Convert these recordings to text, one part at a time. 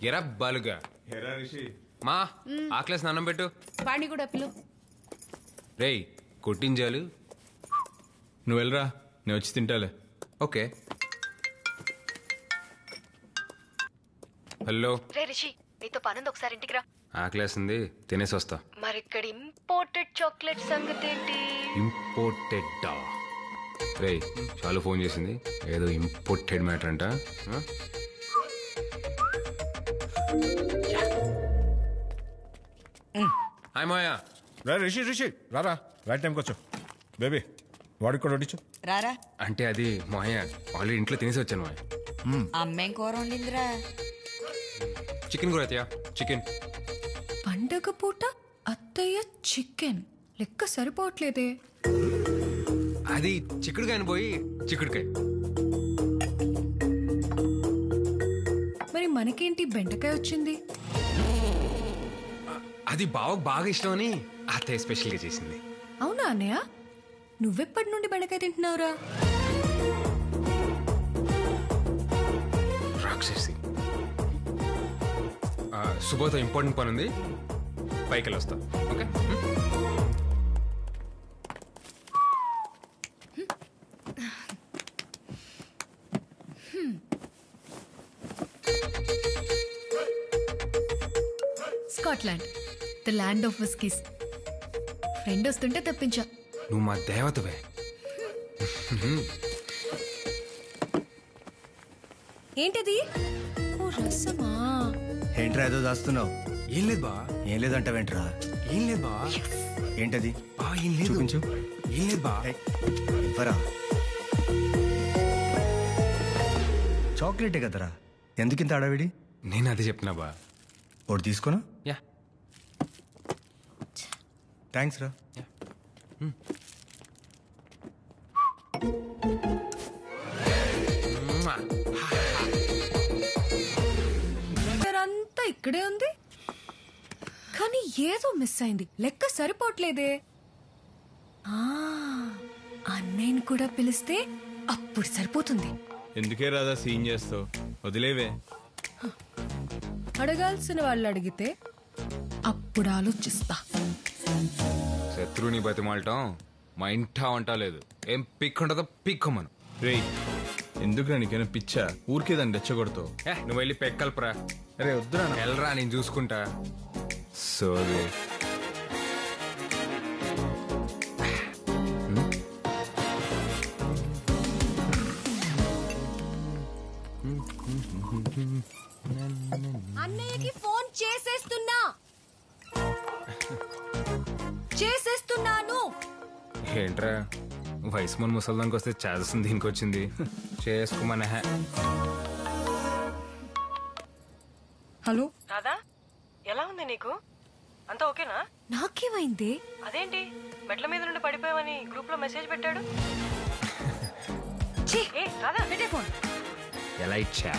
ఎరా బాలుగా మా ఆకలి స్నానం పెట్టు. వాణ్ణి కూడా పిలు. రేయ్ కొట్టించాలు. నువ్వు వెళ్ళరా, నేను వచ్చి తింటాలే. ఓకే. హలో రే రిషి, నీతో పనుంది, ఒకసారి ఇంటికి రా. ఆకలేస్తుంది, తినేసి వస్తా. మరి ఇక్కడ ఇంపోర్టెడ్ చాక్లెట్ సంగతి ఏంటి? ఇంపోర్టెడ్. రేయ్ చాలు ఫోన్ చేసింది, ఏదో ఇంపోర్టెడ్ మ్యాటర్ అంట. హాయ్ మాయా. రిషి రిషి రారా, రైట్ టైంకి వచ్చావు. బేబీ వాడికి కూడా వడ్డించు. రారా. అంటే అది మాయ ఆల్రెడీ ఇంట్లో తినేసి వచ్చాను మాయ. అమ్మేం కూర వండిందిరా? చికెన్ కూర అత్తయ్య, చికెన్. పండగ పూట అత్తయ్య చికెన్ లెక్క సరిపోవట్లేదే. అది చిక్కుడుకాయని పోయి చిక్కుడుకాయ. మరి మనకేంటి బెండకాయ వచ్చింది? అది బావకు బాగా ఇష్టం అని అత్తయ్య స్పెషల్గా చేసింది. అవునా అన్నయ్య, నువ్వెప్పటి నుండి బెండకాయ తింటున్నావురా? రాక్షసి. శుభతో ఇంపార్టెంట్ పని ఉంది, పైకి వెళ్ళి వస్తా. Okay. Scotland, the land of whiskies. Friend వస్తుంటే తప్పించా. నువ్వు మా దేవతవే. ఏంటది? ఓ రసమా? ఏంట్రా ఏదో దాస్తున్నావు? ఏం లేదు బా. ఏం లేదంటావేంట్రా? ఏం లేదు బా. ఏంటది? బా ఏం లేదు. చూపించు. ఏం లేదు బా. ఇవ్వరా. చాక్లెటే కదరా, ఎందుకింత అడవిడి? నేను అదే చెప్తున్నా బా. ఒకటి తీసుకోనా? యా. థ్యాంక్స్ రా. అంతా ఇక్కడే ఉంది, కానీ ఏదో మిస్ అయింది. లెక్క సరిపోవట్లేదే. అన్నయ్యని కూడా పిలిస్తే అప్పుడు సరిపోతుంది. ఎందుకే రాదా సీన్ చేస్తావు? వదిలేవే. అడగాల్సిన వాళ్ళు అడిగితే అప్పుడు ఆలోచిస్తా. శత్రువుని బతిమాలటం మా ఇంటా వంట లేదు. ఏం పిక్ ఉంటుందో పిక్కమను. రేయ్ ఎందుకురా, నీకేనా పిచ్చా? ఊరికే దాన్ని రెచ్చగొడతావు. నువ్వు వెళ్ళి పెక్కల్పరా. అరే వద్దురా. వెళ్ళరా, నేను చూసుకుంటా. సోది. అన్నయ్యకి ఫోన్ చేసేస్తున్నాను. ఏంట్రా వయసు మన ముసల్దానికి వస్తే చేస్తుంది, దీనికి వచ్చింది. చేసుకోమనే. హలో రాదా, ఎలా ఉంది నీకు? అంతా ఓకేనా? నాకేమైంది? అదేంటి మెట్ల మీద నుండి పడిపోయావని గ్రూప్ లో మెసేజ్ పెట్టాడు. ఏ రాదా, పెట్టే ఫోన్. ఎలా ఇచ్చా?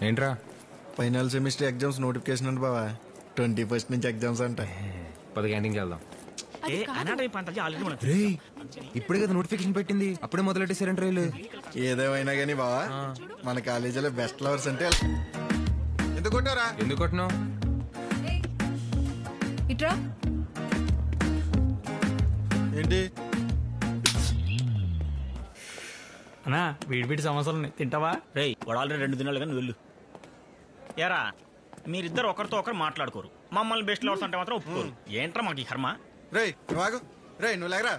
ఏంట్రా? ఫైనల్ సెమిస్టర్ ఎగ్జామ్స్ నోటిఫికేషన్ అంట బావా. 21st నుంచి ఎగ్జామ్స్ అంట. 10 గంటకి వెళ్దాం. రేయ్ ఇప్పుడే కదా నోటిఫికేషన్ పెట్టింది, అప్పుడే మొదలెట్టేసారంట రైలు. ఏదేమైనా గానీ బావా, మన కాలేజీలో బెస్ట్ లవర్స్ అంటే ఎందుకు కొట్టినావు? ఇట్రా. ఏంటి అన్నా, వీడి సమస్యలు ఉన్నాయి, తింటావా? రేయ్ వాడు ఆల్రెడీ 2 దినాలు కానీ వెళ్ళు. ఏరా మీరిద్దరు ఒకరితో ఒకరు మాట్లాడుకోరు, మమ్మల్ని బెస్ట్ లవర్స్ అంటే మాత్రం ఒప్పుకోరు. ఏంట్రా మాకు ఈ కర్మ? రేయ్ నువ్వు ఆగు. రేయ్ నువ్వు లేకరా.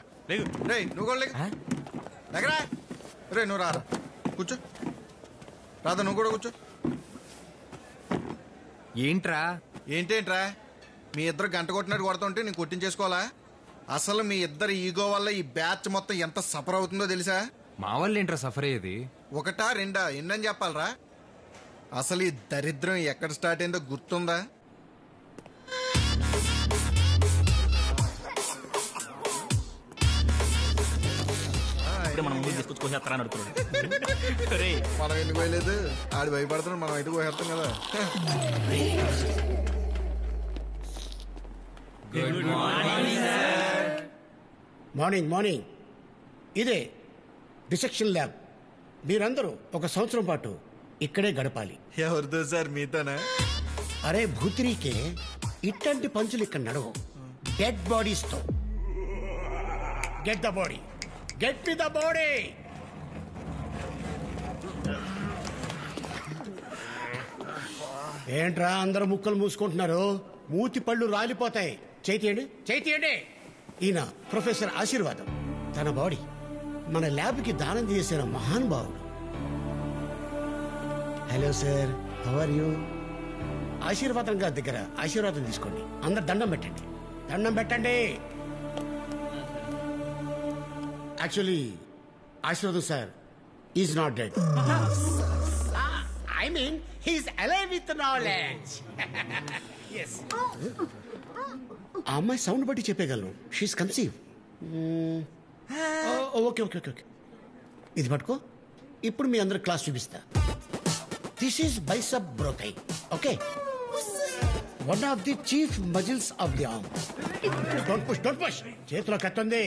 రేయ్ నువ్వు కూడా లేకరా. రేయ్ నువ్వు రారా, కూర్చో. రాదా నువ్వు కూడా కూర్చో. ఏంట్రా? ఏంటేంట్రా, మీ ఇద్దరు గంట కొట్టినట్టు కొడుతుంటే నేను కొట్టించేసుకోవాలా? అసలు మీ ఇద్దరు ఈగో వల్ల ఈ బ్యాచ్ మొత్తం ఎంత సఫర్ అవుతుందో తెలుసా? మా వాళ్ళు ఏంట్రా సఫర్ అయ్యేది? ఒకటా రెండా ఎన్నని చెప్పాలరా? అసలు ఈ దరిద్రం ఎక్కడ స్టార్ట్ అయిందో గుర్తుందా? మనం ముందు తీసుకొచ్చుకొచ్చేస్తారని అడుగుతున్నాడు. మనం ఎందుకు పోయలేదు? ఆడు భయపడుతున్నాడు, మనం అయితే పోయేస్తాం కదా. Morning morning. ఇదే డిసెక్షన్ ల్యాబ్. మీరందరూ ఒక సంవత్సరం పాటు ఇక్కడే గడపాలి. ఎవరితో సార్? మీతోనా? అరే భూతిరీకే, ఇట్లాంటి పంచులు ఇక్కడ నడవు. డెడ్ బాడీస్ తో. Get the body, get me the body. ఏంట్రా అందరూ ముక్కలు మూసుకుంటున్నారు? మూతి పళ్ళు రాలిపోతాయి. చేతియండి, చేతియండి. ఈయన ప్రొఫెసర్ ఆశీర్వాదం. తన బాడీ మన ల్యాబ్కి దానం చేసిన మహానుభావుడు. Hello sir, how are you? Ashirvadam గారి దగ్గర ఆశీర్వాదం తీసుకోండి. అందరు దండం పెట్టండి, దండం పెట్టండి. Actually Aashirvadam sir is not dead. I mean he's alive with knowledge. ఆ అమ్మాయి సౌండ్ బట్టి చెప్పగలను. She's conceive. Okay okay okay okay. ఇది పట్టుకో. ఇప్పుడు మీ అందరు క్లాస్ చూపిస్తా. This is biceps brachii. Okay, one of the chief muscles of the arm. Don't push, don't push. చేతిలో కత్తుంది.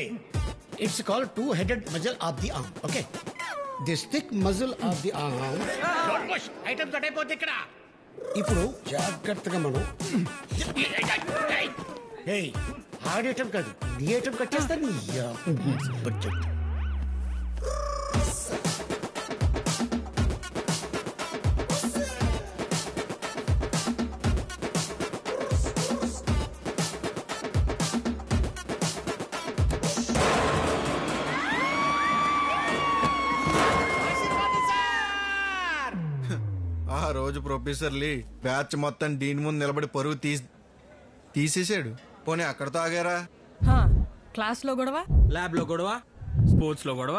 It's called two headed muscle of the arm. Okay, this thick muscle of the arm. Don't push. Item cut అయిపోతుంది ఇక్కడ. ఇప్పుడు జాగ్రత్తగా మనం ఆడేయటం కాదు, నీ item cut చేస్తాను. బడ్జెట్ ఆ రోజు ప్రొఫెసర్ లీ బ్యాచ్ మొత్తం దీని ముందు నిలబడి పరుగు తీసేసాడు. పోనీ అక్కడతో ఆగారా? క్లాస్ లో గొడవ, ల్యాబ్ లో గొడవ, స్పోర్ట్స్ లో గొడవ,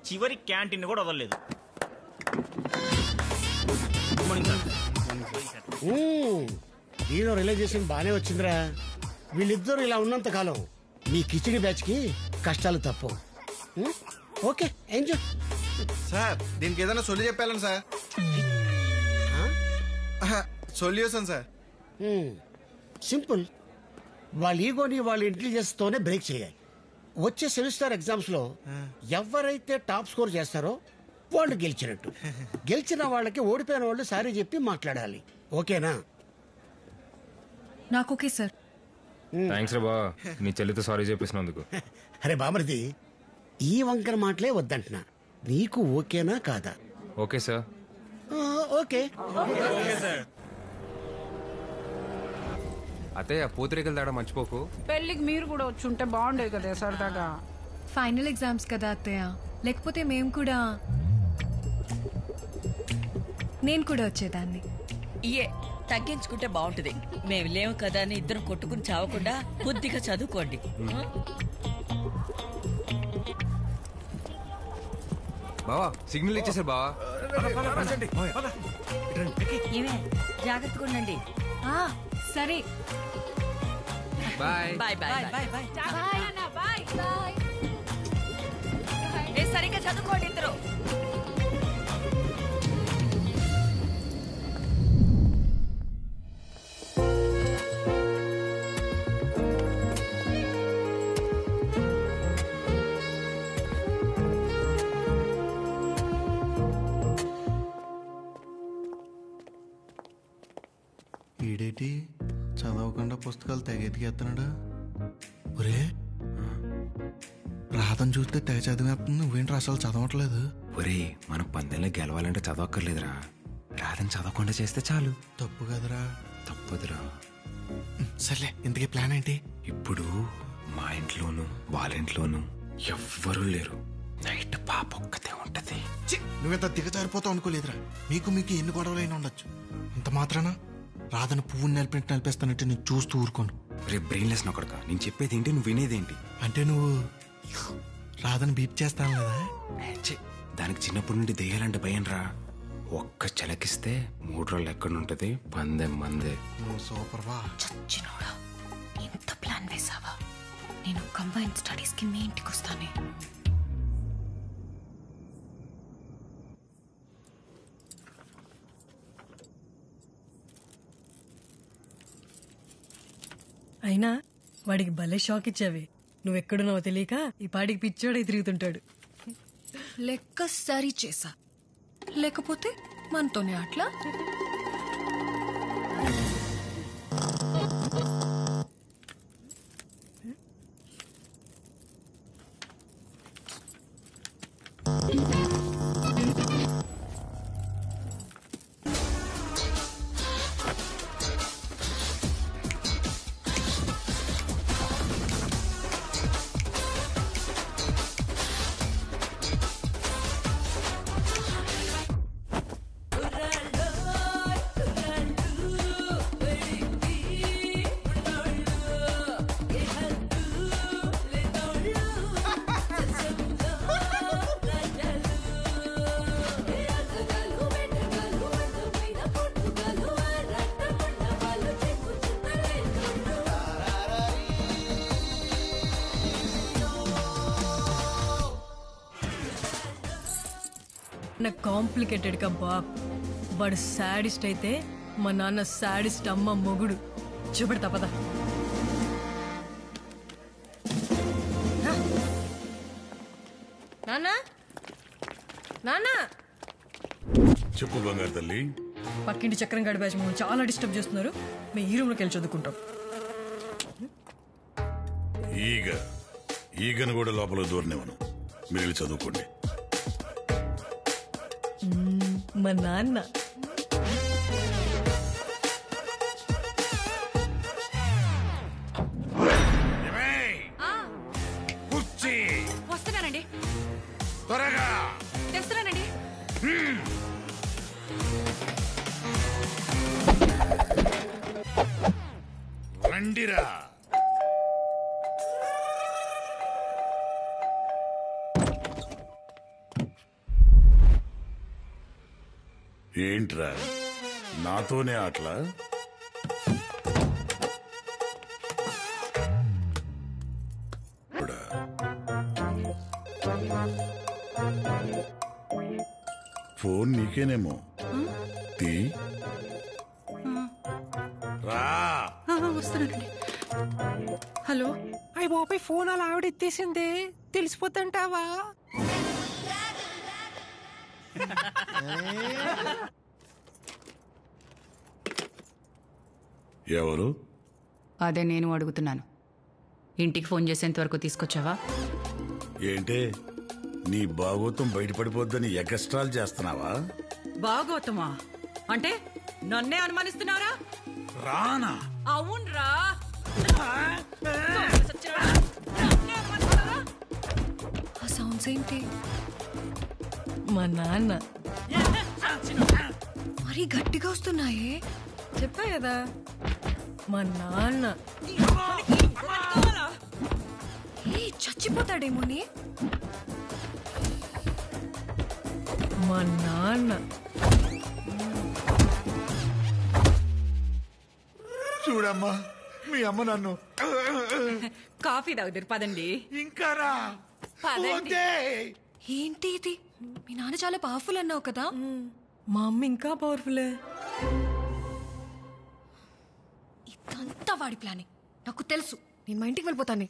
చివరి క్యాంటీన్ కూడా వదలలేదు. హీరో రిలైజేషన్ బానే వచ్చిందిరా. వీళ్ళిద్దరూ ఇలా ఉన్నంత కాలం మీ కిచిడి బ్యాచ్ కి కష్టాలు తప్పవు. Okay, enjoy. సార్ దీనికి ఏదైనా సొల్యూ చెప్పాలని సార్. Solution sir simple. వాళ్ళ ఈగోని వాళ్ళ ఇంటెలిజెన్స్ తోనే బ్రేక్ చేయాలి. వచ్చే సెమిస్టర్ ఎగ్జామ్స్ లో ఎవరైతే టాప్ స్కోర్ చేస్తారో వాళ్ళు గెలిచినట్టు. గెలిచిన వాళ్ళకి ఓడిపోయిన వాళ్ళు సారీ చెప్పి మాట్లాడాలి. ఓకేనా? నాకు ఓకే సార్. థ్యాంక్స్ రా బా, నీ చెల్లితో సారీ చెప్పేసినందుకు. అరే బామర్ది, ఈ వంకర మాటలే వద్దంటున్నా. నీకు ఓకేనా కాదా? Okay sir. ఓకే. అత్తయ్య పూతరేకలు తేడా మర్చిపోకు. పెళ్ళికి మీరు కూడా వచ్చి ఉంటే బాగుండేది కదా సరదాగా. ఫైనల్ ఎగ్జామ్స్ కదా అత్తయ్య, లేకపోతే మేము కూడా, నేను కూడా వచ్చేదాన్ని. ఇయే తగ్గించుకుంటే బాగుంటది. మేము లేవు కదా అని ఇద్దరు కొట్టుకుని చావకుండా బుద్ధిగా చదువుకోండి. బావా సిగ్నల్ ఇచ్చేసారు బావా. ఏమే జాగ్రత్తగా ఉండండి. సరే, bye. Bye bye bye bye. సరిగ్గా చదువుకోండి ఇద్దరు. ఈడేటి చదవకుండా పుస్తకాలు తెగ ఎత్తికేస్తున్నాడు. ఒరే రాధను చూస్తే తెగ చదివేస్తుంది. నువ్వేంటి అసలు చదవట్లేదు? ఒరే మనం పందెంలో గెలవాలంటే చదవక్కర్లేదురా, రాదని చదవకుండా చేస్తే చాలు. తప్పు కదరా? తప్పదురా. సర్లే, ఇంతకీ ప్లాన్ ఏంటి? ఇప్పుడు మా ఇంట్లోనూ వాళ్ళ ఇంట్లోనూ ఎవ్వరూ లేరు. నైట్ పాప ఒక్కతే ఉంటది. నువ్వెంత దిగజారిపోతావు అనుకోలేదురా. మీకు ఎన్ని గొడవలైనా ఉండొచ్చు. ఇంత మాత్రాన రాధను పువ్వుని నలిపేస్తానంటే నేను చూస్తూ ఊరుకోను. రే బ్రెయిన్లెస్ నొక్కడక, నేను చెప్పేది ఏంటి, నువ్వు వినేదేంటి? అంటే నువ్వు రాధను బీప్ చేస్తాను కదా? దానికి చిన్నప్పటి నుండి దెయ్యాలంటే భయం రా. ఒక్క చిలకిస్తే 3 రోజులు ఎక్కడుంటది పందెం మందే. నువ్వు సూపర్ వా. చచ్చినోడా, ఇంత ప్లాన్ వేసావా? నేను కంబైన్ స్టడీస్ కి మీ ఇంటికి వస్తానే. అయినా వాడికి భలే షాక్ ఇచ్చావి. నువ్వెక్కడున్నావో తెలియక ఈ పాటికి పిచ్చోడే తిరుగుతుంటాడు. లెక్క సరి చేసా, లేకపోతే మనతోనే అట్లా. నాకు కాంప్లికేటెడ్ కబ్బా. వాడు సాడిస్ట్ అయితే మా నాన్న సాడిస్ట్ అమ్మ మొగుడు. చూపెడతా పద. నాన్న నాన్న చెప్పు బంగారు తల్లి. పక్కింటి చక్రం గడి బ్యాచ్ మమ్మల్ని చాలా డిస్టర్బ్ చేస్తున్నారు. మేము ఈ రూమ్లోకి వెళ్ళి చదువుకుంటాం. ఈగను కూడా లోపల దూరనివ్వను. మీరు వెళ్ళి చదువుకోండి. మా నాన్న వస్తున్నానండి, త్వరగా తెస్తున్నానండి. రండిరా. ఏంట్రా నాతోనే ఆటలా? ఫోన్ నీకేనేమో. తీ రా. వస్తున్నానండి. హలో. అయ్యి బాబాయ్, ఫోన్ అలా ఆవిడ ఎత్తేసిందే, తెలిసిపోతుంటావా? ఎవరు? అదే నేను అడుగుతున్నాను. ఇంటికి ఫోన్ చేసేంత వరకు తీసుకొచ్చావా? ఏంటే నీ భాగోతం బయటపడిపోద్దని ఎగస్ట్రాల్ చేస్తున్నావా? బాగోతమా అంటే నన్నే అనుమానిస్తున్నారా? రానా? అవునరా. ఆ సౌండ్స్ ఏంటి? మా నాన్న. మరీ గట్టిగా వస్తున్నాయే. చెప్పా కదా, మా నాన్న. చచ్చిపోతాడేమోని. మా నాన్న. చూడమ్మా, మీ అమ్మ నన్ను. కాఫీ తాగుతారు పదండి. ఇంకా రా. ఏంటి ఇది? మీ నాన్న చాలా పవర్ఫుల్ అన్నావు కదా. మా అమ్మ ఇంకా పవర్ఫుల్లే. ఇదంతా వాడి ప్లానింగ్ నాకు తెలుసు. నేను మా ఇంటికి వెళ్ళిపోతాను.